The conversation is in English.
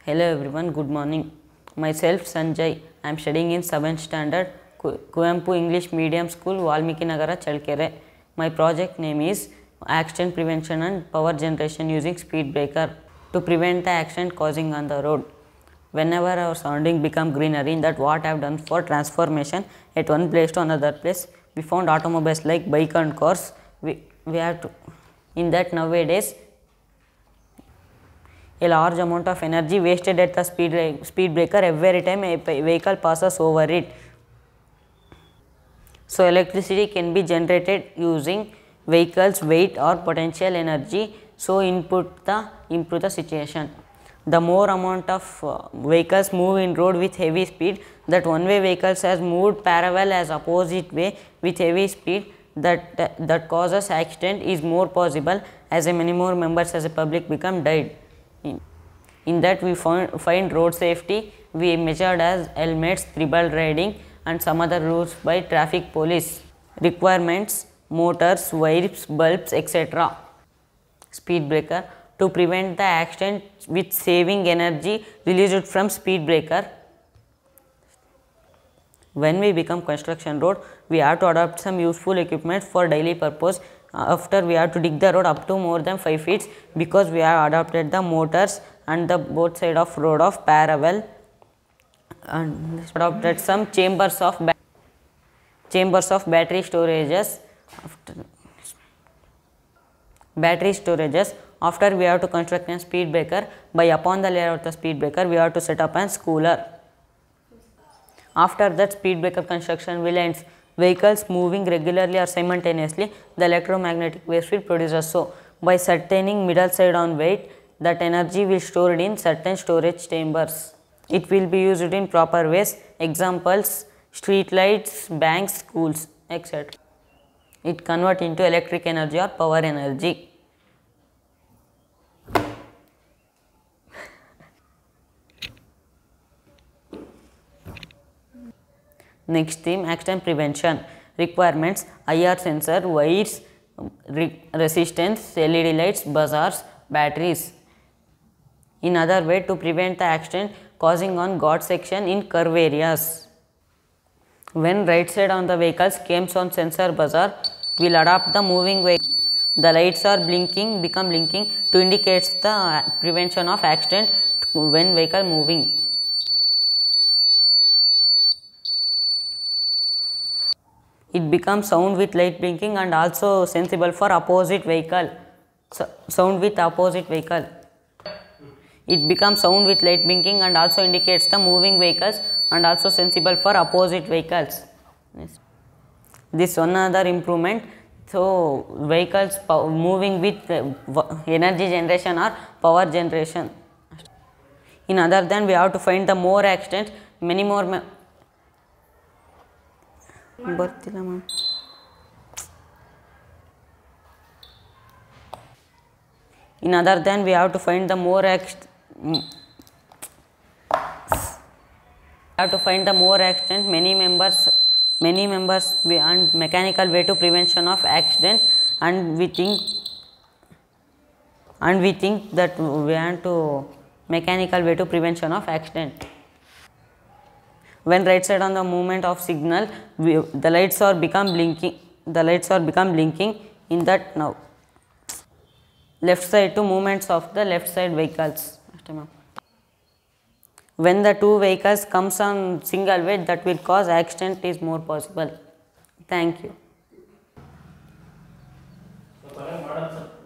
Hello everyone, good morning. Myself Sanjay. I am studying in 7th standard Kuvempu English Medium School, Valmiki Nagara, Chalkere. My project name is Accident Prevention and Power Generation using Speed Breaker to prevent the accident causing on the road. Whenever our surrounding become greenery, in that what I have done for transformation at one place to another place, we found automobiles like bike and cars. We have to, in that nowadays a large amount of energy wasted at the speed breaker every time a vehicle passes over it. So electricity can be generated using vehicles weight or potential energy, so improve the situation. The more amount of vehicles move in road with heavy speed, that one way vehicles has moved parallel as opposite way with heavy speed, that causes accident is more possible, as many more members as a public become died. In that we find road safety, we measured as helmets, triple riding and some other rules by traffic police. Requirements: motors, wires, bulbs, etc. Speed breaker to prevent the accident with saving energy released from speed breaker. When we become construction road, we have to adopt some useful equipment for daily purpose. After we have to dig the road up to more than 5 feet, because we have adopted the motors and the both side of road of parallel, and adopted some chambers of battery storages. After we have to construct a speed breaker, by upon the layer of the speed breaker we have to set up a cooler. After that speed breaker construction will end. Vehicles moving regularly or simultaneously, the electromagnetic wave field produces. So by sustaining middle side on weight, that energy will stored in certain storage chambers. It will be used in proper ways. Examples: street lights, banks, schools, etc. It convert into electric energy or power energy. Next theme: accident prevention. Requirements: IR sensor, wires, resistance, LED lights, buzzers, batteries. In other way, to prevent the accident causing on guard section in curve areas. When right side on the vehicles comes on sensor buzzer, will adopt the moving vehicle. The lights are blinking, become blinking to indicate the prevention of accident when vehicle moving. It becomes sound with light blinking and also sensible for opposite vehicle. Sound with opposite vehicle. It becomes sound with light blinking and also indicates the moving vehicles and also sensible for opposite vehicles. Yes. This one other improvement. So vehicles moving with energy generation or power generation. In other than we have to find the more accidents, many more. In other than we have to find the more accident, many members and mechanical way to prevention of accident, and we think that we want to mechanical way to prevention of accident. When right side on the movement of signal, the lights are become blinking. In that now left side to movements of the left side vehicles. When the two vehicles comes on single way, that will cause accident is more possible. Thank you.